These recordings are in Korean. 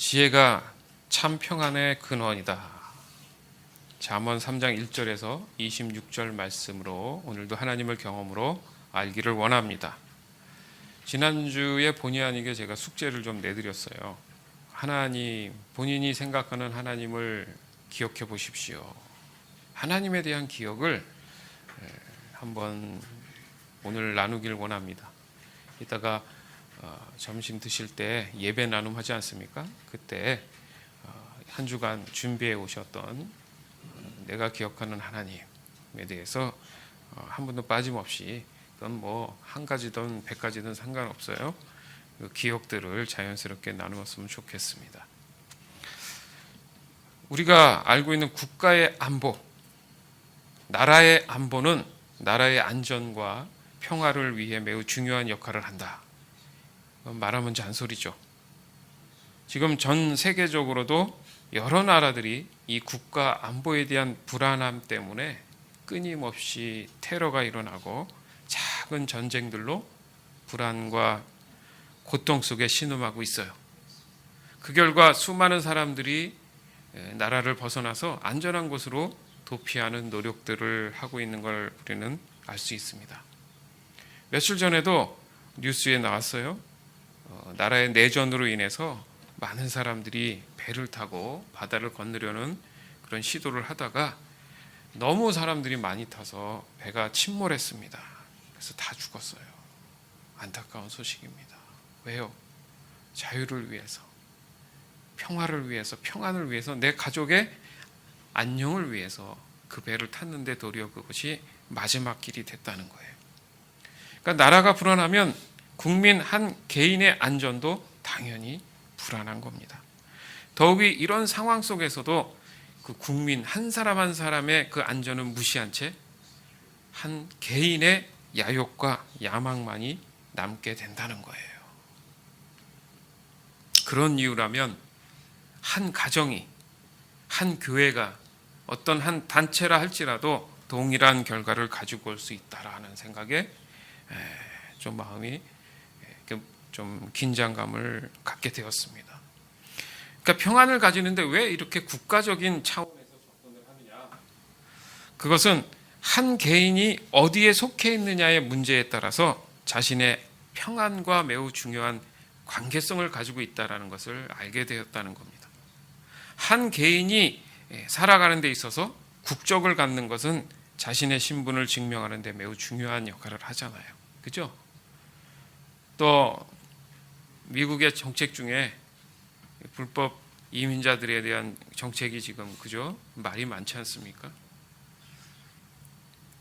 지혜가 참 평안의 근원이다. 잠언 3장 1절에서 26절 말씀으로 오늘도 하나님을 경험으로 알기를 원합니다. 지난주에 본의 아니게 제가 숙제를 좀 내드렸어요. 하나님, 본인이 생각하는 하나님을 기억해 보십시오. 하나님에 대한 기억을 한번 오늘 나누길 원합니다. 이따가 점심 드실 때 예배 나눔 하지 않습니까? 그때 한 주간 준비해 오셨던 내가 기억하는 하나님에 대해서 한 번도 빠짐없이, 그건 뭐 한 가지든 100가지든 상관없어요. 그 기억들을 자연스럽게 나누었으면 좋겠습니다. 우리가 알고 있는 국가의 안보, 나라의 안보는 나라의 안전과 평화를 위해 매우 중요한 역할을 한다. 말하면 잔소리죠. 지금 전 세계적으로도 여러 나라들이 이 국가 안보에 대한 불안함 때문에 끊임없이 테러가 일어나고 작은 전쟁들로 불안과 고통 속에 신음하고 있어요. 그 결과 수많은 사람들이 나라를 벗어나서 안전한 곳으로 도피하는 노력들을 하고 있는 걸 우리는 알 수 있습니다. 며칠 전에도 뉴스에 나왔어요. 나라의 내전으로 인해서 많은 사람들이 배를 타고 바다를 건너려는 그런 시도를 하다가 너무 사람들이 많이 타서 배가 침몰했습니다. 그래서 다 죽었어요. 안타까운 소식입니다. 왜요? 자유를 위해서, 평화를 위해서, 평안을 위해서, 내 가족의 안녕을 위해서 그 배를 탔는데 도리어 그것이 마지막 길이 됐다는 거예요. 그러니까 나라가 불안하면 국민 한 개인의 안전도 당연히 불안한 겁니다. 더욱이 이런 상황 속에서도 그 국민 한 사람 한 사람의 그 안전은 무시한 채 한 개인의 야욕과 야망만이 남게 된다는 거예요. 그런 이유라면 한 가정이, 한 교회가, 어떤 한 단체라 할지라도 동일한 결과를 가지고 올 수 있다라는 생각에 좀 마음이 좀 긴장감을 갖게 되었습니다. 그러니까 평안을 가지는데 왜 이렇게 국가적인 차원에서 접근을 하느냐? 그것은 한 개인이 어디에 속해 있느냐의 문제에 따라서 자신의 평안과 매우 중요한 관계성을 가지고 있다는 것을 알게 되었다는 겁니다. 한 개인이 살아가는 데 있어서 국적을 갖는 것은 자신의 신분을 증명하는 데 매우 중요한 역할을 하잖아요. 그죠? 또 미국의 정책 중에 불법 이민자들에 대한 정책이 지금 그죠? 말이 많지 않습니까?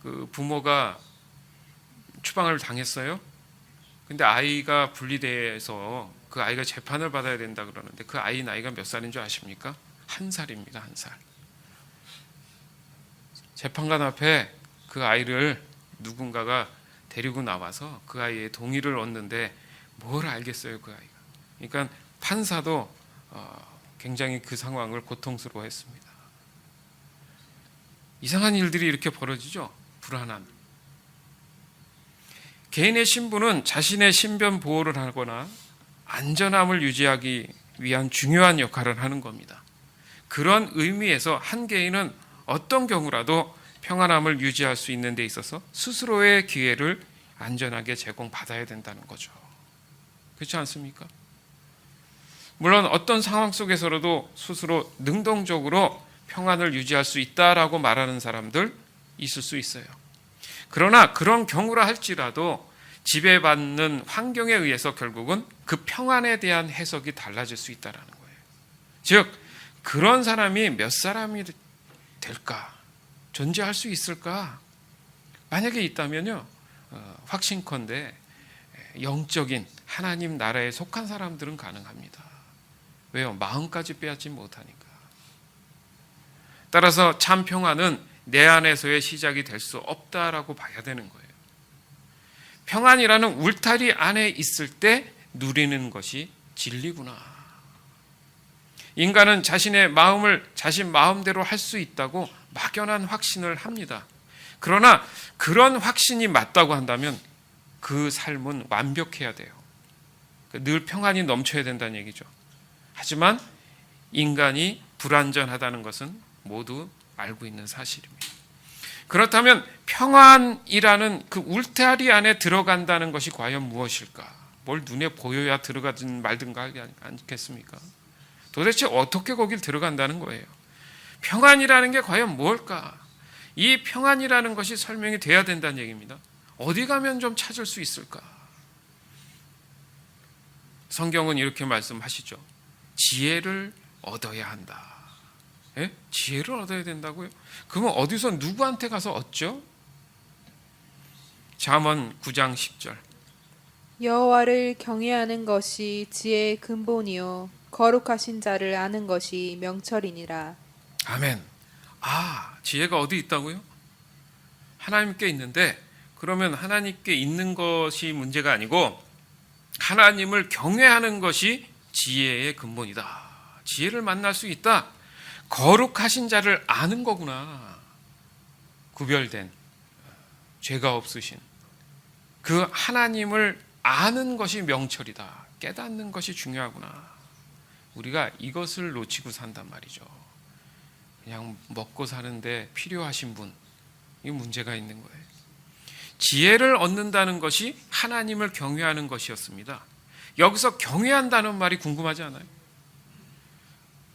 그 부모가 추방을 당했어요. 근데 아이가 분리돼서 그 아이가 재판을 받아야 된다 그러는데 그 아이 나이가 몇 살인 줄 아십니까? 1살입니다. 1살. 재판관 앞에 그 아이를 누군가가 데리고 나와서 그 아이의 동의를 얻는데 뭘 알겠어요, 그 아이가. 그러니까 판사도 굉장히 그 상황을 고통스러워했습니다. 이상한 일들이 이렇게 벌어지죠. 불안함. 개인의 신분은 자신의 신변 보호를 하거나 안전함을 유지하기 위한 중요한 역할을 하는 겁니다. 그런 의미에서 한 개인은 어떤 경우라도 평안함을 유지할 수 있는 데 있어서 스스로의 기회를 안전하게 제공받아야 된다는 거죠. 그렇지 않습니까? 물론 어떤 상황 속에서라도 스스로 능동적으로 평안을 유지할 수 있다라고 말하는 사람들 있을 수 있어요. 그러나 그런 경우라 할지라도 지배받는 환경에 의해서 결국은 그 평안에 대한 해석이 달라질 수 있다는 거예요. 즉 그런 사람이 몇 사람이 될까? 존재할 수 있을까? 만약에 있다면요, 확신컨대 영적인 하나님 나라에 속한 사람들은 가능합니다. 왜요? 마음까지 빼앗지 못하니까. 따라서 참 평안은 내 안에서의 시작이 될 수 없다라고 봐야 되는 거예요. 평안이라는 울타리 안에 있을 때 누리는 것이 진리구나. 인간은 자신의 마음을 자신 마음대로 할 수 있다고 막연한 확신을 합니다. 그러나 그런 확신이 맞다고 한다면 그 삶은 완벽해야 돼요. 늘 평안이 넘쳐야 된다는 얘기죠. 하지만 인간이 불완전하다는 것은 모두 알고 있는 사실입니다. 그렇다면 평안이라는 그 울타리 안에 들어간다는 것이 과연 무엇일까? 뭘 눈에 보여야 들어가든 말든가 하지 않겠습니까? 도대체 어떻게 거길 들어간다는 거예요? 평안이라는 게 과연 뭘까? 이 평안이라는 것이 설명이 돼야 된다는 얘기입니다. 어디 가면 좀 찾을 수 있을까? 성경은 이렇게 말씀하시죠. 지혜를 얻어야 한다. 예? 지혜를 얻어야 된다고요? 그러면 어디서 누구한테 가서 얻죠? 잠언 9장 10절. 여호와를 경외하는 것이 지혜의 근본이요 거룩하신 자를 아는 것이 명철이니라. 아멘. 지혜가 어디 있다고요? 하나님께 있는데, 그러면 하나님께 있는 것이 문제가 아니고 하나님을 경외하는 것이 지혜의 근본이다. 지혜를 만날 수 있다. 거룩하신 자를 아는 거구나. 구별된, 죄가 없으신 그 하나님을 아는 것이 명철이다. 깨닫는 것이 중요하구나. 우리가 이것을 놓치고 산단 말이죠. 그냥 먹고 사는데 필요하신 분, 이 문제가 있는 거예요. 지혜를 얻는다는 것이 하나님을 경외하는 것이었습니다. 여기서 경외한다는 말이 궁금하지 않아요?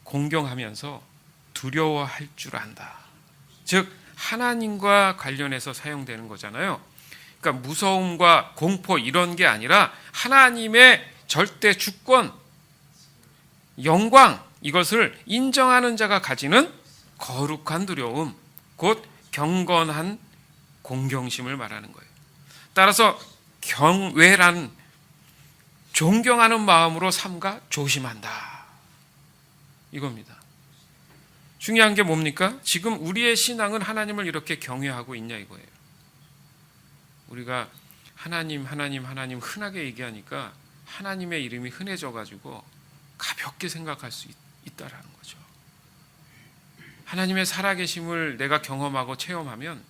공경하면서 두려워할 줄 안다. 즉 하나님과 관련해서 사용되는 거잖아요. 그러니까 무서움과 공포 이런 게 아니라 하나님의 절대 주권, 영광, 이것을 인정하는 자가 가지는 거룩한 두려움, 곧 경건한 공경심을 말하는 거예요. 따라서 경외란 존경하는 마음으로 삼가 조심한다. 이겁니다. 중요한 게 뭡니까? 지금 우리의 신앙은 하나님을 이렇게 경외하고 있냐 이거예요. 우리가 하나님 흔하게 얘기하니까 하나님의 이름이 흔해져가지고 가볍게 생각할 수 있다라는 거죠. 하나님의 살아계심을 내가 경험하고 체험하면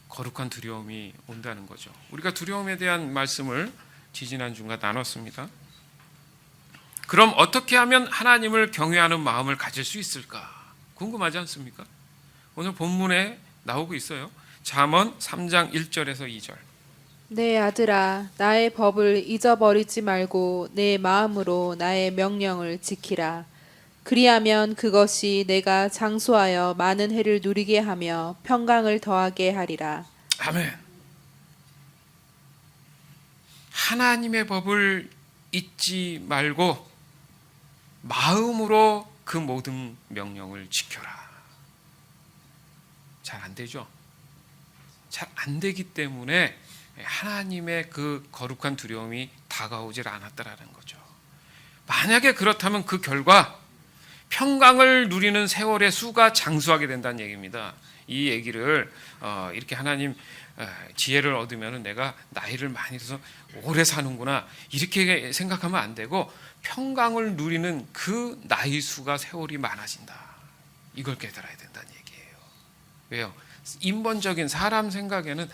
거룩한 두려움이 온다는 거죠. 우리가 두려움에 대한 말씀을 지지난주가 나눴습니다. 그럼 어떻게 하면 하나님을 경외하는 마음을 가질 수 있을까? 궁금하지 않습니까? 오늘 본문에 나오고 있어요. 잠언 3장 1절에서 2절. 내 아들아, 나의 법을 잊어버리지 말고 내 마음으로 나의 명령을 지키라. 그리하면 그것이 내가 장수하여 많은 해를 누리게 하며 평강을 더하게 하리라. 아멘. 하나님의 법을 잊지 말고 마음으로 그 모든 명령을 지켜라. 잘 안 되죠? 잘 안 되기 때문에 하나님의 그 거룩한 두려움이 다가오질 않았다라는 거죠. 만약에 그렇다면 그 결과 평강을 누리는 세월의 수가 장수하게 된다는 얘기입니다. 이 얘기를 이렇게 하나님 지혜를 얻으면 내가 나이를 많이 들어서 오래 사는구나 이렇게 생각하면 안 되고 평강을 누리는 그 나이 수가 세월이 많아진다. 이걸 깨달아야 된다는 얘기예요. 왜요? 인본적인 사람 생각에는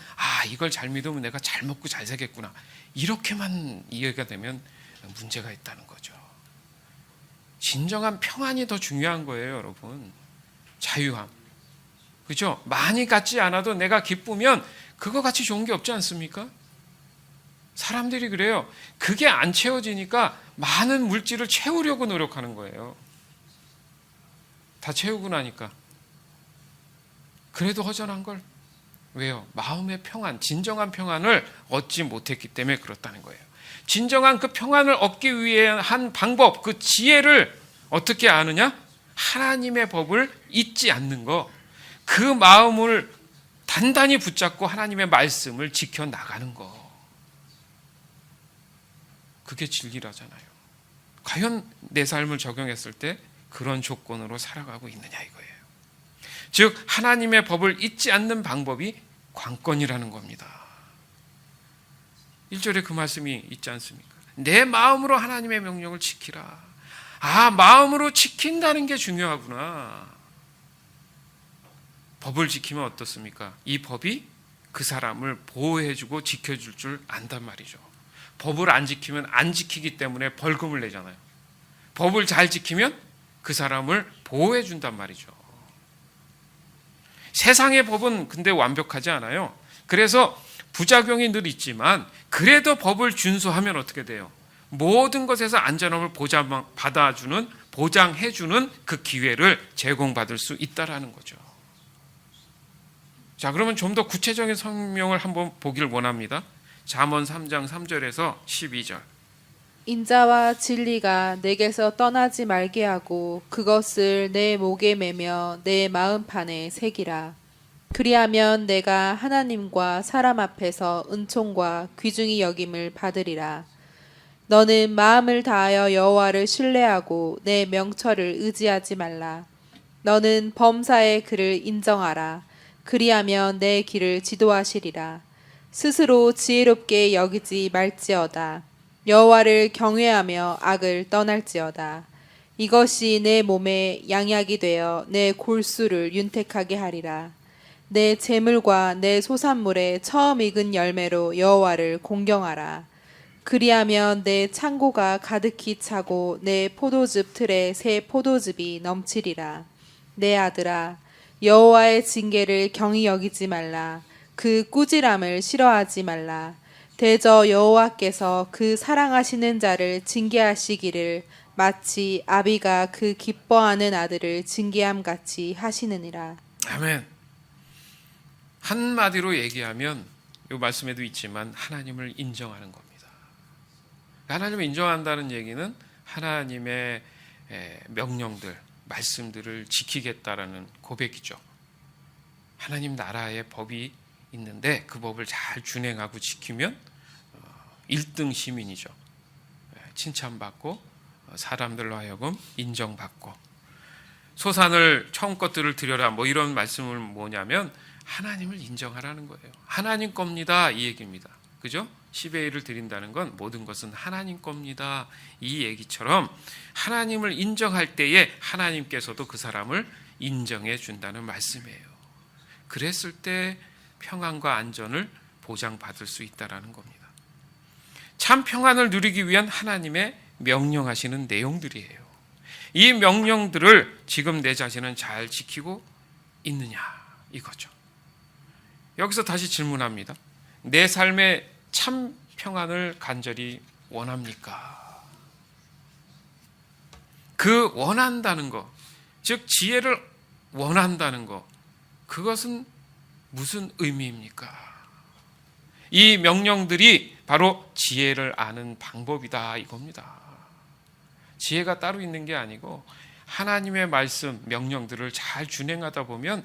이걸 잘 믿으면 내가 잘 먹고 잘 살겠구나 이렇게만 이해가 되면 문제가 있다는 거죠. 진정한 평안이 더 중요한 거예요, 여러분. 자유함. 그렇죠? 많이 갖지 않아도 내가 기쁘면 그거 같이 좋은 게 없지 않습니까? 사람들이 그래요. 그게 안 채워지니까 많은 물질을 채우려고 노력하는 거예요. 다 채우고 나니까. 그래도 허전한 걸. 왜요? 마음의 평안, 진정한 평안을 얻지 못했기 때문에 그렇다는 거예요. 진정한 그 평안을 얻기 위해 한 방법, 그 지혜를 어떻게 아느냐? 하나님의 법을 잊지 않는 거. 그 마음을 단단히 붙잡고 하나님의 말씀을 지켜나가는 거. 그게 진리라잖아요. 과연 내 삶을 적용했을 때 그런 조건으로 살아가고 있느냐 이거예요. 즉 하나님의 법을 잊지 않는 방법이 관건이라는 겁니다. 1절에 그 말씀이 있지 않습니까? 내 마음으로 하나님의 명령을 지키라. 마음으로 지킨다는 게 중요하구나. 법을 지키면 어떻습니까? 이 법이 그 사람을 보호해주고 지켜줄 줄 안단 말이죠. 법을 안 지키면 안 지키기 때문에 벌금을 내잖아요. 법을 잘 지키면 그 사람을 보호해 준단 말이죠. 세상의 법은 근데 완벽하지 않아요. 그래서 부작용이 늘 있지만 그래도 법을 준수하면 어떻게 돼요? 모든 것에서 안전함을 보장해주는 그 기회를 제공받을 수 있다라는 거죠. 자, 그러면 좀 더 구체적인 설명을 한번 보기를 원합니다. 잠언 3장 3절에서 12절. 인자와 진리가 내게서 떠나지 말게 하고 그것을 내 목에 매며 내 마음판에 새기라. 그리하면 내가 하나님과 사람 앞에서 은총과 귀중히 여김을 받으리라. 너는 마음을 다하여 여호와를 신뢰하고 내 명철을 의지하지 말라. 너는 범사의 그를 인정하라. 그리하면 내 길을 지도하시리라. 스스로 지혜롭게 여기지 말지어다. 여호와를 경외하며 악을 떠날지어다. 이것이 내 몸에 양약이 되어 내 골수를 윤택하게 하리라. 내 재물과 내 소산물의 처음 익은 열매로 여호와를 공경하라. 그리하면 내 창고가 가득히 차고 내 포도즙 틀에 새 포도즙이 넘치리라. 내 아들아, 여호와의 징계를 경히 여기지 말라. 그 꾸지람을 싫어하지 말라. 대저 여호와께서 그 사랑하시는 자를 징계하시기를 마치 아비가 그 기뻐하는 아들을 징계함 같이 하시느니라. 아멘. 한마디로 얘기하면 이 말씀에도 있지만 하나님을 인정하는 겁니다. 하나님을 인정한다는 얘기는 하나님의 명령들, 말씀들을 지키겠다라는 고백이죠. 하나님 나라의 법이 있는데 그 법을 잘 준행하고 지키면 1등 시민이죠. 칭찬받고 사람들로 하여금 인정받고 소산을 처음 것들을 드려라 뭐 이런 말씀을 뭐냐면 하나님을 인정하라는 거예요. 하나님 겁니다 이 얘기입니다. 그죠? 10의 1을 드린다는 건 모든 것은 하나님 겁니다 이 얘기처럼 하나님을 인정할 때에 하나님께서도 그 사람을 인정해 준다는 말씀이에요. 그랬을 때 평안과 안전을 보장받을 수 있다는 겁니다. 참 평안을 누리기 위한 하나님의 명령하시는 내용들이에요. 이 명령들을 지금 내 자신은 잘 지키고 있느냐 이거죠. 여기서 다시 질문합니다. 내 삶에 참 평안을 간절히 원합니까? 그 원한다는 것, 즉 지혜를 원한다는 것, 그것은 무슨 의미입니까? 이 명령들이 바로 지혜를 아는 방법이다 이겁니다. 지혜가 따로 있는 게 아니고 하나님의 말씀, 명령들을 잘 준행하다 보면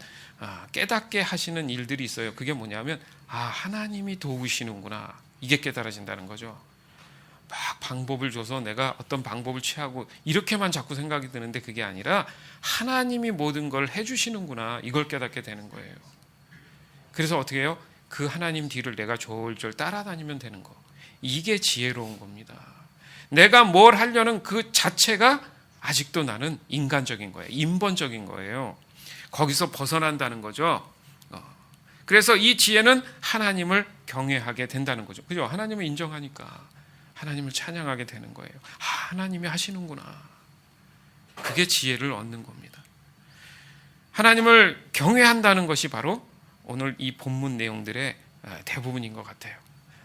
깨닫게 하시는 일들이 있어요. 그게 뭐냐면 하나님이 도우시는구나. 이게 깨달아진다는 거죠. 막 방법을 줘서 내가 어떤 방법을 취하고 이렇게만 자꾸 생각이 드는데 그게 아니라 하나님이 모든 걸 해주시는구나. 이걸 깨닫게 되는 거예요. 그래서 어떻게 해요? 그 하나님 뒤를 내가 졸졸 따라다니면 되는 거. 이게 지혜로운 겁니다. 내가 뭘 하려는 그 자체가 아직도 나는 인간적인 거예요. 인본적인 거예요. 거기서 벗어난다는 거죠. 그래서 이 지혜는 하나님을 경외하게 된다는 거죠. 그죠? 하나님을 인정하니까 하나님을 찬양하게 되는 거예요. 하나님이 하시는구나. 그게 지혜를 얻는 겁니다. 하나님을 경외한다는 것이 바로 오늘 이 본문 내용들의 대부분인 것 같아요.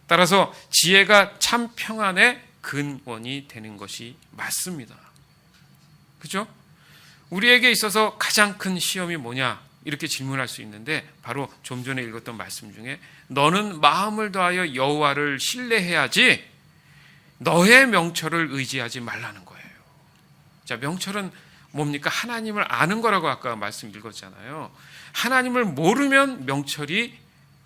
따라서 지혜가 참 평안의 근원이 되는 것이 맞습니다. 그죠? 우리에게 있어서 가장 큰 시험이 뭐냐? 이렇게 질문할 수 있는데 바로 좀 전에 읽었던 말씀 중에 너는 마음을 다하여 여호와를 신뢰해야지 너의 명철을 의지하지 말라는 거예요. 자, 명철은 뭡니까? 하나님을 아는 거라고 아까 말씀 읽었잖아요. 하나님을 모르면 명철이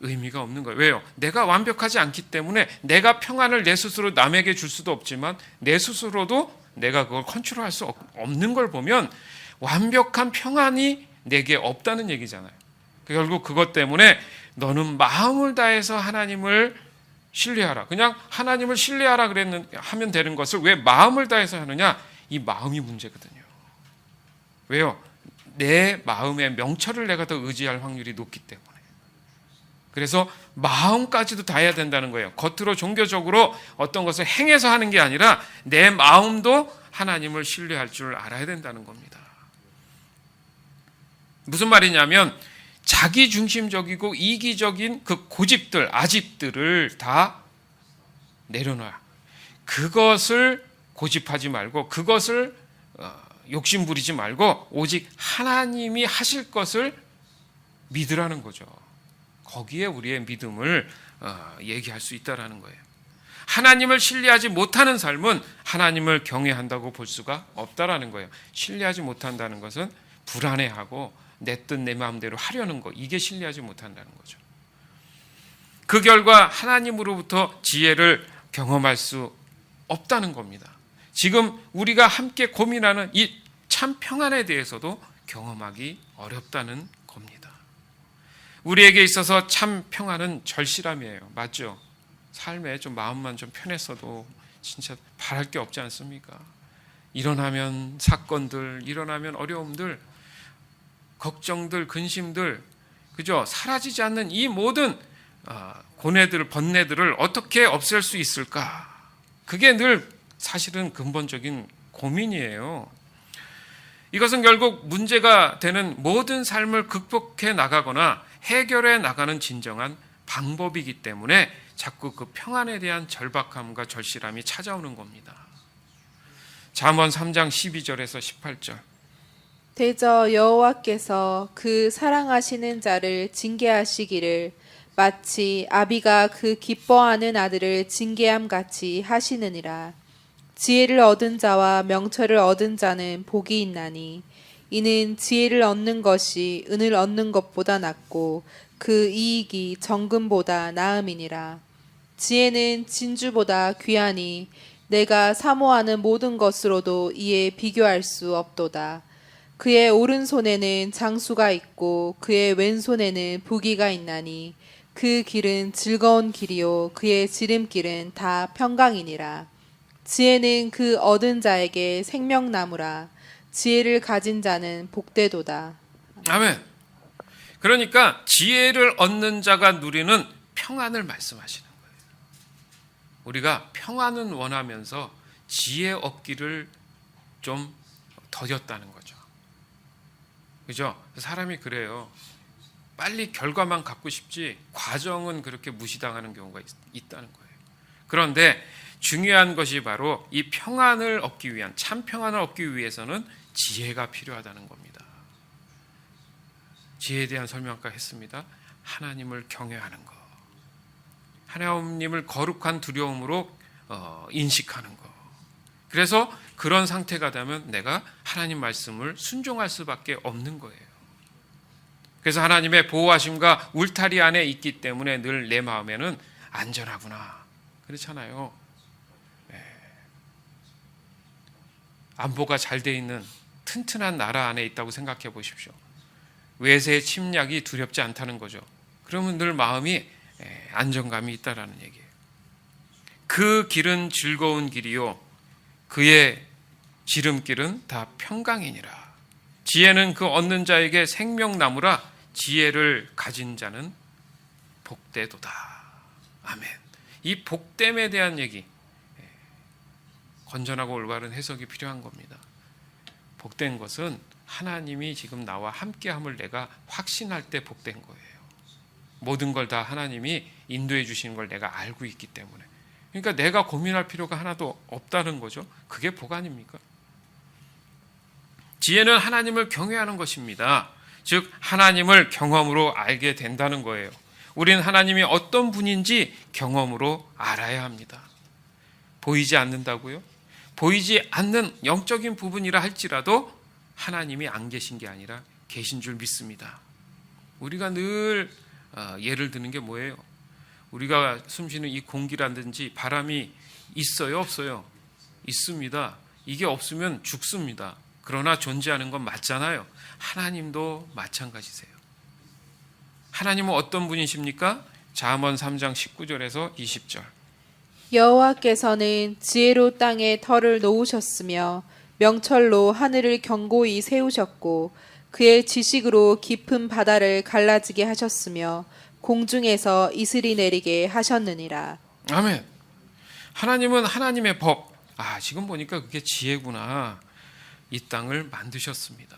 의미가 없는 거예요. 왜요? 내가 완벽하지 않기 때문에 내가 평안을 내 스스로 남에게 줄 수도 없지만 내 스스로도 내가 그걸 컨트롤할 수 없는 걸 보면 완벽한 평안이 내게 없다는 얘기잖아요. 결국 그것 때문에 너는 마음을 다해서 하나님을 신뢰하라. 그냥 하나님을 신뢰하라 하면 되는 것을 왜 마음을 다해서 하느냐? 이 마음이 문제거든요. 왜요? 내 마음의 명철을 내가 더 의지할 확률이 높기 때문에. 그래서 마음까지도 다해야 된다는 거예요. 겉으로 종교적으로 어떤 것을 행해서 하는 게 아니라 내 마음도 하나님을 신뢰할 줄 알아야 된다는 겁니다. 무슨 말이냐면 자기중심적이고 이기적인 그 고집들, 아집들을 다 내려놔. 그것을 고집하지 말고 그것을 욕심 부리지 말고 오직 하나님이 하실 것을 믿으라는 거죠. 거기에 우리의 믿음을 얘기할 수 있다라는 거예요. 하나님을 신뢰하지 못하는 삶은 하나님을 경외한다고 볼 수가 없다라는 거예요. 신뢰하지 못한다는 것은 불안해하고 내 뜻 내 마음대로 하려는 거, 이게 신뢰하지 못한다는 거죠. 그 결과 하나님으로부터 지혜를 경험할 수 없다는 겁니다. 지금 우리가 함께 고민하는 이 참 평안에 대해서도 경험하기 어렵다는 겁니다. 우리에게 있어서 참 평안은 절실함이에요. 맞죠? 삶에 좀 마음만 좀 편했어도 진짜 바랄 게 없지 않습니까? 일어나면 사건들, 일어나면 어려움들, 걱정들, 근심들, 그죠? 사라지지 않는 이 모든 고뇌들, 번뇌들을 어떻게 없앨 수 있을까? 그게 늘 사실은 근본적인 고민이에요. 이것은 결국 문제가 되는 모든 삶을 극복해 나가거나 해결해 나가는 진정한 방법이기 때문에 자꾸 그 평안에 대한 절박함과 절실함이 찾아오는 겁니다. 잠언 3장 12절에서 18절. 대저 여호와께서 그 사랑하시는 자를 징계하시기를 마치 아비가 그 기뻐하는 아들을 징계함 같이 하시느니라. 지혜를 얻은 자와 명철을 얻은 자는 복이 있나니 이는 지혜를 얻는 것이 은을 얻는 것보다 낫고 그 이익이 정금보다 나음이니라. 지혜는 진주보다 귀하니 내가 사모하는 모든 것으로도 이에 비교할 수 없도다. 그의 오른손에는 장수가 있고 그의 왼손에는 부귀가 있나니 그 길은 즐거운 길이요 그의 지름길은 다 평강이니라. 지혜는 그 얻은 자에게 생명나무라. 지혜를 가진 자는 복되도다. 아멘. 그러니까 지혜를 얻는 자가 누리는 평안을 말씀하시는 거예요. 우리가 평안은 원하면서 지혜 얻기를 좀 더뎠다는 거죠. 그죠? 사람이 그래요. 빨리 결과만 갖고 싶지 과정은 그렇게 무시당하는 경우가 있다는 거예요. 그런데 중요한 것이 바로 이 평안을 얻기 위한, 참 평안을 얻기 위해서는 지혜가 필요하다는 겁니다. 지혜에 대한 설명 아까 했습니다. 하나님을 경외하는 것, 하나님을 거룩한 두려움으로 인식하는 것. 그래서 그런 상태가 되면 내가 하나님 말씀을 순종할 수밖에 없는 거예요. 그래서 하나님의 보호하심과 울타리 안에 있기 때문에 늘 내 마음에는 안전하구나. 그렇잖아요. 안보가 잘 돼 있는 튼튼한 나라 안에 있다고 생각해 보십시오. 외세의 침략이 두렵지 않다는 거죠. 그러면 늘 마음이 안정감이 있다라는 얘기예요. 그 길은 즐거운 길이요 그의 지름길은 다 평강이니라. 지혜는 그 얻는 자에게 생명나무라. 지혜를 가진 자는 복되도다. 아멘. 이 복됨에 대한 얘기, 건전하고 올바른 해석이 필요한 겁니다. 복된 것은 하나님이 지금 나와 함께함을 내가 확신할 때 복된 거예요. 모든 걸 다 하나님이 인도해 주시는 걸 내가 알고 있기 때문에. 그러니까 내가 고민할 필요가 하나도 없다는 거죠. 그게 복 아닙니까? 지혜는 하나님을 경외하는 것입니다. 즉 하나님을 경험으로 알게 된다는 거예요. 우리는 하나님이 어떤 분인지 경험으로 알아야 합니다. 보이지 않는다고요? 보이지 않는 영적인 부분이라 할지라도 하나님이 안 계신 게 아니라 계신 줄 믿습니다. 우리가 늘 예를 드는 게 뭐예요? 우리가 숨쉬는 이 공기라든지 바람이 있어요, 없어요? 있습니다. 이게 없으면 죽습니다. 그러나 존재하는 건 맞잖아요. 하나님도 마찬가지세요. 하나님은 어떤 분이십니까? 잠언 3장 19절에서 20절. 여호와께서는 지혜로 땅에 터를 놓으셨으며 명철로 하늘을 견고히 세우셨고 그의 지식으로 깊은 바다를 갈라지게 하셨으며 공중에서 이슬이 내리게 하셨느니라. 아멘. 하나님은 하나님의 법, 지금 보니까 그게 지혜구나. 이 땅을 만드셨습니다.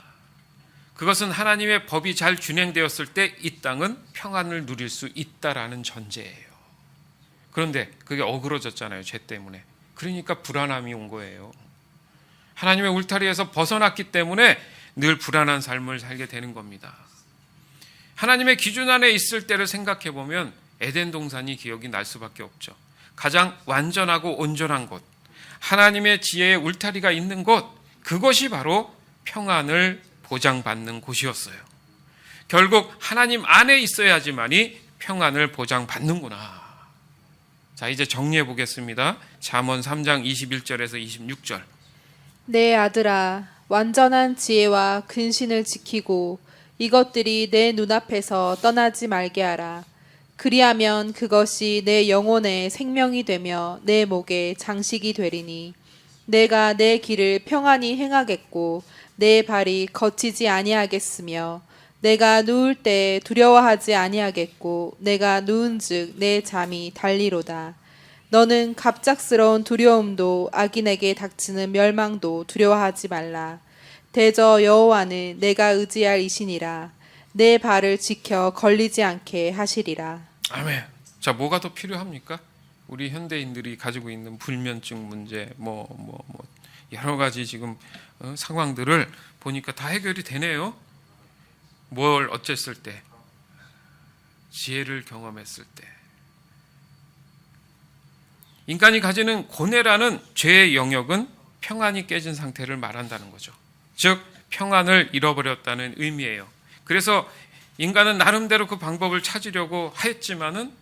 그것은 하나님의 법이 잘 준행되었을 때 이 땅은 평안을 누릴 수 있다라는 전제예요. 그런데 그게 어그러졌잖아요. 죄 때문에. 그러니까 불안함이 온 거예요. 하나님의 울타리에서 벗어났기 때문에 늘 불안한 삶을 살게 되는 겁니다. 하나님의 기준 안에 있을 때를 생각해 보면 에덴 동산이 기억이 날 수밖에 없죠. 가장 완전하고 온전한 곳, 하나님의 지혜의 울타리가 있는 곳, 그것이 바로 평안을 보장받는 곳이었어요. 결국 하나님 안에 있어야지만이 평안을 보장받는구나. 자, 이제 정리해 보겠습니다. 잠언 3장 21절에서 26절. 내 아들아, 완전한 지혜와 근신을 지키고 이것들이 내 눈앞에서 떠나지 말게 하라. 그리하면 그것이 내 영혼의 생명이 되며 내 목에 장식이 되리니 내가 내 길을 평안히 행하겠고 내 발이 거치지 아니하겠으며 내가 누울 때 두려워하지 아니하겠고 내가 누운즉 내 잠이 달리로다. 너는 갑작스러운 두려움도 악인에게 닥치는 멸망도 두려워하지 말라. 대저 여호와는 내가 의지할 이시니라. 내 발을 지켜 걸리지 않게 하시리라. 아멘. 자, 뭐가 더 필요합니까? 우리 현대인들이 가지고 있는 불면증 문제, 여러 가지 지금 상황들을 보니까 다 해결이 되네요. 뭘 어쨌을 때, 지혜를 경험했을 때, 인간이 가지는 고뇌라는 죄의 영역은 평안이 깨진 상태를 말한다는 거죠. 즉 평안을 잃어버렸다는 의미예요. 그래서 인간은 나름대로 그 방법을 찾으려고 했지만은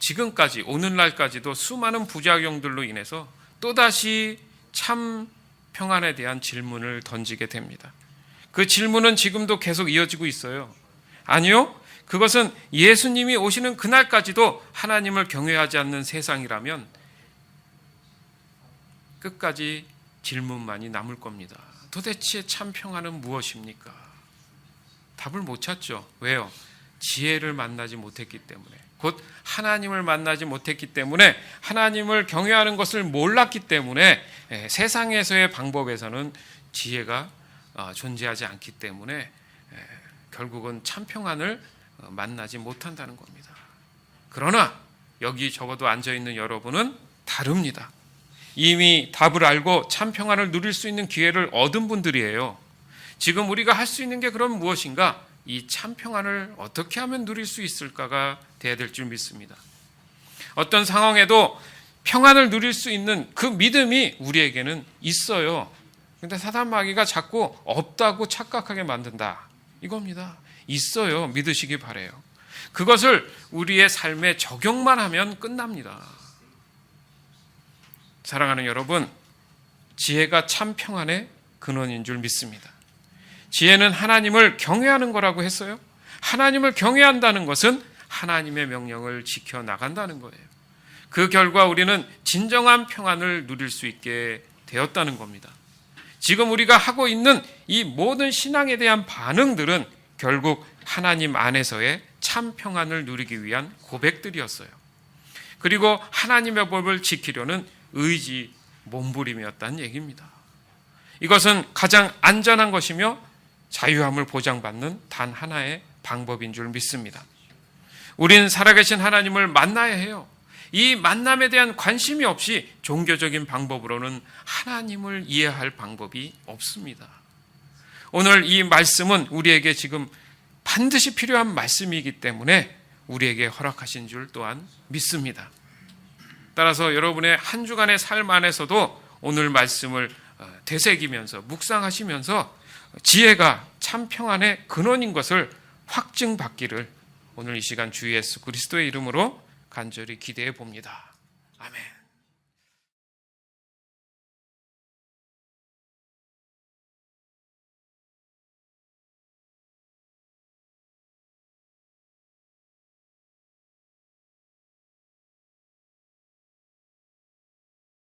지금까지 오늘날까지도 수많은 부작용들로 인해서 또다시 참 평안에 대한 질문을 던지게 됩니다. 그 질문은 지금도 계속 이어지고 있어요. 아니요, 그것은 예수님이 오시는 그날까지도 하나님을 경외하지 않는 세상이라면 끝까지 질문만이 남을 겁니다. 도대체 참 평안은 무엇입니까? 답을 못 찾죠. 왜요? 지혜를 만나지 못했기 때문에, 곧 하나님을 만나지 못했기 때문에, 하나님을 경외하는 것을 몰랐기 때문에, 세상에서의 방법에서는 지혜가 존재하지 않기 때문에 결국은 참 평안을 만나지 못한다는 겁니다. 그러나 여기 적어도 앉아있는 여러분은 다릅니다. 이미 답을 알고 참 평안을 누릴 수 있는 기회를 얻은 분들이에요. 지금 우리가 할 수 있는 게 그럼 무엇인가? 이 참 평안을 어떻게 하면 누릴 수 있을까가 돼야 될 줄 믿습니다. 어떤 상황에도 평안을 누릴 수 있는 그 믿음이 우리에게는 있어요. 근데 사단 마귀가 자꾸 없다고 착각하게 만든다. 이겁니다. 있어요. 믿으시기 바라요. 그것을 우리의 삶에 적용만 하면 끝납니다. 사랑하는 여러분, 지혜가 참 평안의 근원인 줄 믿습니다. 지혜는 하나님을 경외하는 거라고 했어요. 하나님을 경외한다는 것은 하나님의 명령을 지켜나간다는 거예요. 그 결과 우리는 진정한 평안을 누릴 수 있게 되었다는 겁니다. 지금 우리가 하고 있는 이 모든 신앙에 대한 반응들은 결국 하나님 안에서의 참 평안을 누리기 위한 고백들이었어요. 그리고 하나님의 법을 지키려는 의지, 몸부림이었다는 얘기입니다. 이것은 가장 안전한 것이며 자유함을 보장받는 단 하나의 방법인 줄 믿습니다. 우린 살아계신 하나님을 만나야 해요. 이 만남에 대한 관심이 없이 종교적인 방법으로는 하나님을 이해할 방법이 없습니다. 오늘 이 말씀은 우리에게 지금 반드시 필요한 말씀이기 때문에 우리에게 허락하신 줄 또한 믿습니다. 따라서 여러분의 한 주간의 삶 안에서도 오늘 말씀을 되새기면서 묵상하시면서 지혜가 참 평안의 근원인 것을 확증받기를 오늘 이 시간 주 예수 그리스도의 이름으로 간절히 기대해 봅니다. 아멘.